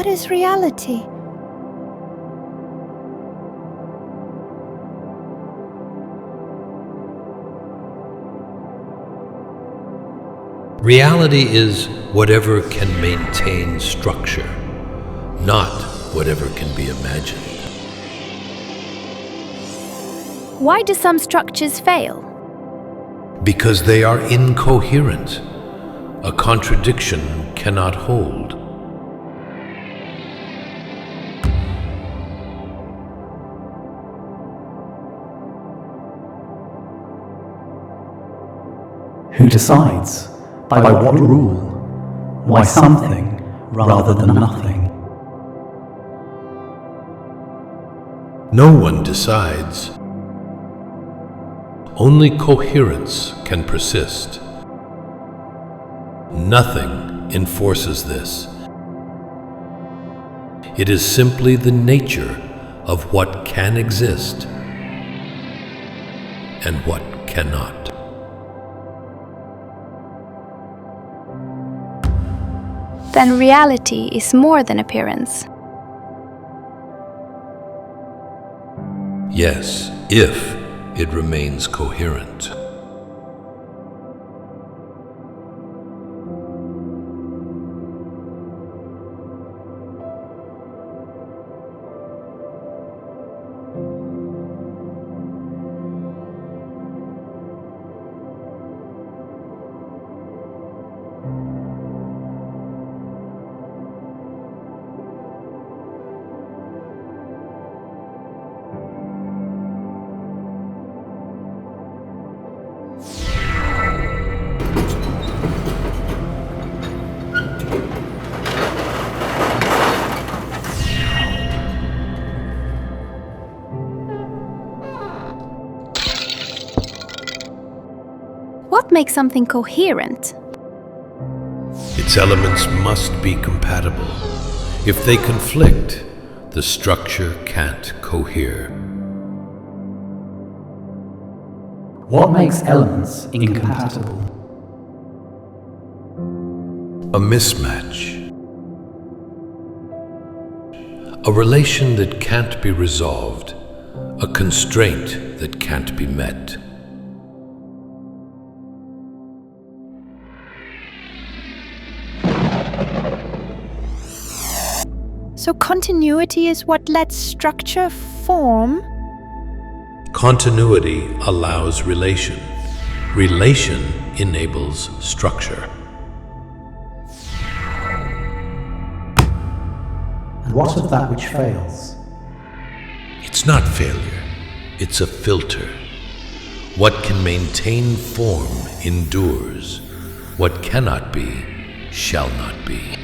what is reality? Reality is whatever can maintain structure, not whatever can be imagined. Why do some structures fail? Because they are incoherent. A contradiction cannot hold. Who decides? By what rule? Why something rather than nothing? No one decides. Only coherence can persist. Nothing enforces this. It is simply the nature of what can exist and what cannot. Then reality is more than appearance. Yes, if it remains coherent. What makes something coherent? Its elements must be compatible. If they conflict, the structure can't cohere. What makes elements incompatible? A mismatch. A relation that can't be resolved. A constraint that can't be met. So continuity is what lets structure form? Continuity allows relation. Relation enables structure. And what of that which fails? It's not failure, it's a filter. What can maintain form endures. What cannot be, shall not be.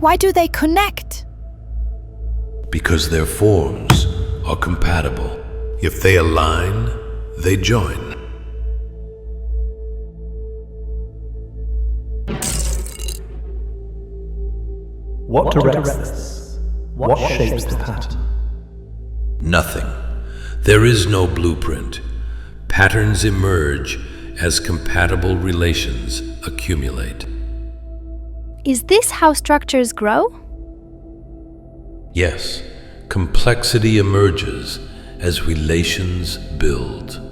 Why do they connect? Because their forms are compatible. If they align, they join. What directs this? What shapes the pattern? Nothing. There is no blueprint. Patterns emerge as compatible relations accumulate. Is this how structures grow? Yes, complexity emerges as relations build.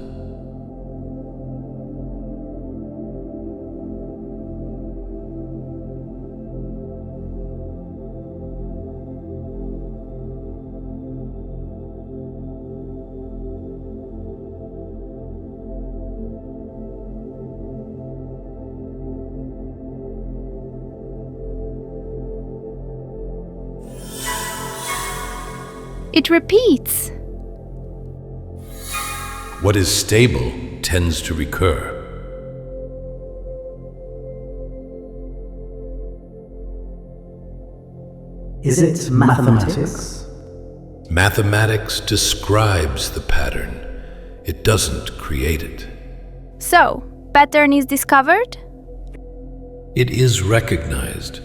It repeats. What is stable tends to recur. Is it mathematics? Mathematics describes the pattern. It doesn't create it. So, pattern is discovered? It is recognized.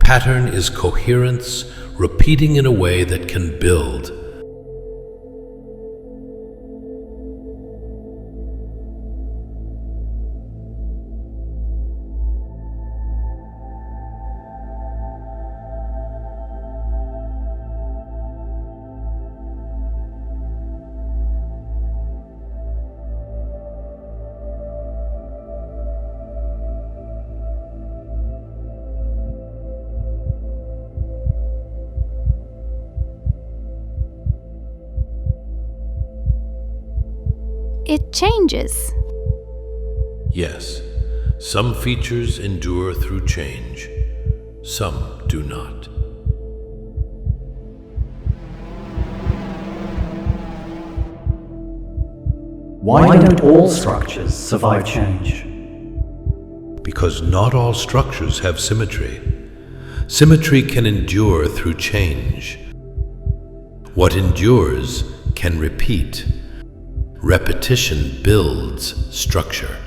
Pattern is coherence, repeating in a way that can build. It changes. Yes, some features endure through change. Some do not. Why don't all structures survive change? Because not all structures have symmetry. Symmetry can endure through change. What endures can repeat. Repetition builds structure.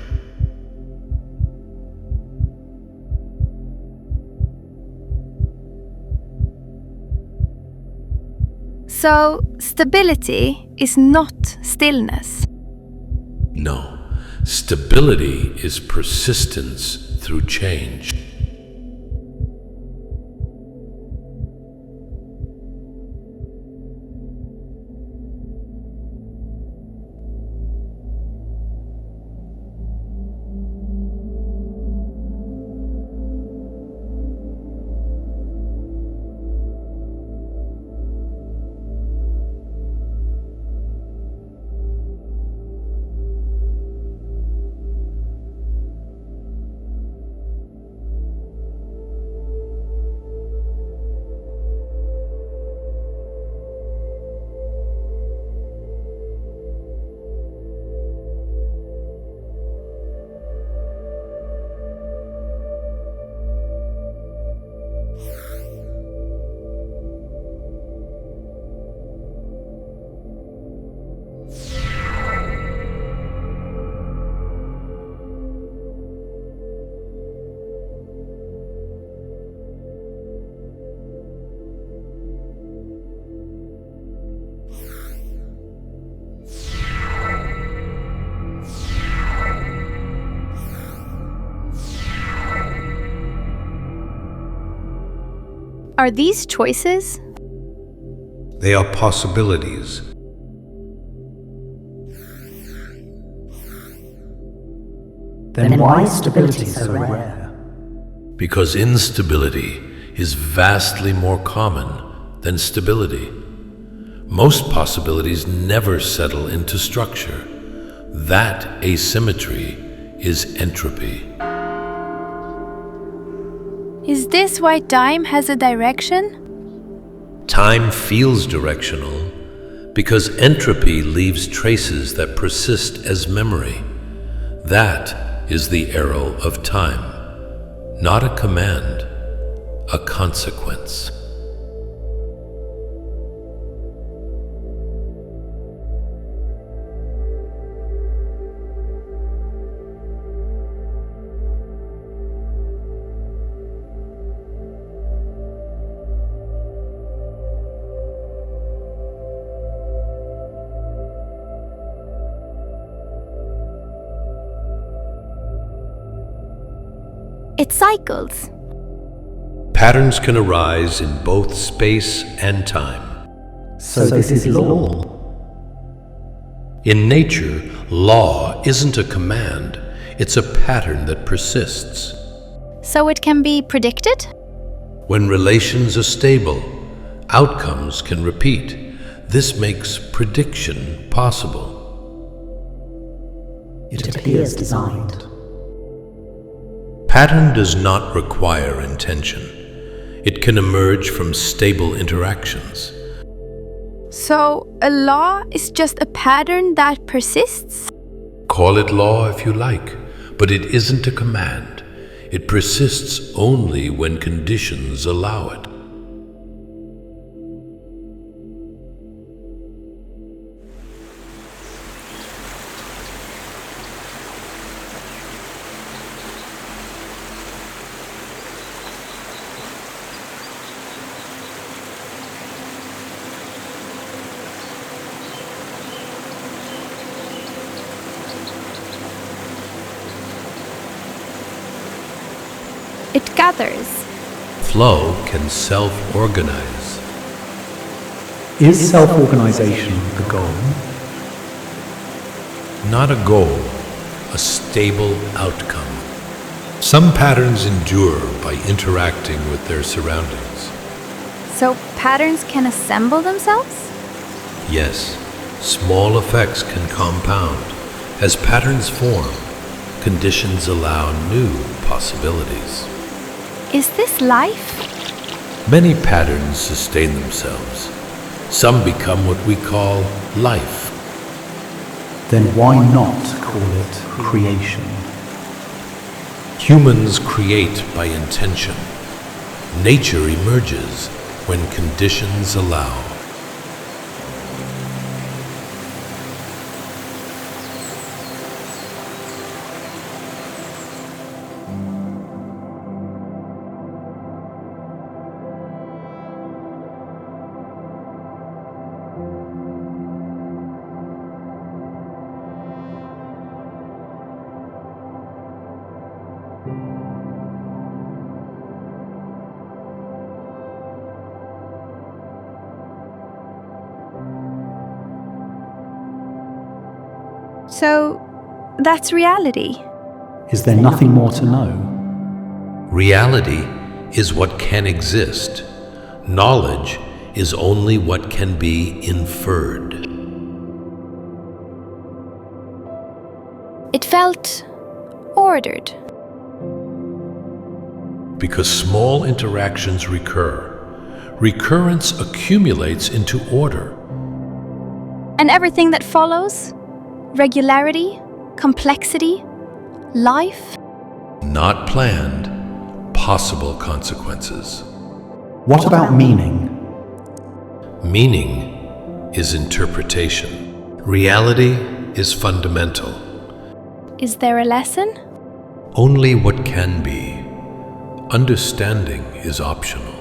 So, stability is not stillness. No, stability is persistence through change. Are these choices? They are possibilities. Then why is stability so rare? Because instability is vastly more common than stability. Most possibilities never settle into structure. That asymmetry is entropy. Is this why time has a direction? Time feels directional because entropy leaves traces that persist as memory. That is the arrow of time, not a command, a consequence. It cycles. Patterns can arise in both space and time. So this is law. In nature, law isn't a command, it's a pattern that persists. So it can be predicted? When relations are stable, outcomes can repeat. This makes prediction possible. It appears designed. Pattern does not require intention. It can emerge from stable interactions. So, a law is just a pattern that persists? Call it law if you like, but it isn't a command. It persists only when conditions allow it. It gathers. Flow can self-organize. Is self-organization the goal? Not a goal, a stable outcome. Some patterns endure by interacting with their surroundings. So, patterns can assemble themselves? Yes, small effects can compound. As patterns form, conditions allow new possibilities. Is this life? Many patterns sustain themselves. Some become what we call life. Then why not call it creation? Humans create by intention. Nature emerges when conditions allow. So, that's reality. Is there nothing more to know? Reality is what can exist. Knowledge is only what can be inferred. It felt ordered. Because small interactions recur, recurrence accumulates into order. And everything that follows? Regularity? Complexity? Life? Not planned, possible consequences. What about meaning? Meaning is interpretation. Reality is fundamental. Is there a lesson? Only what can be. Understanding is optional.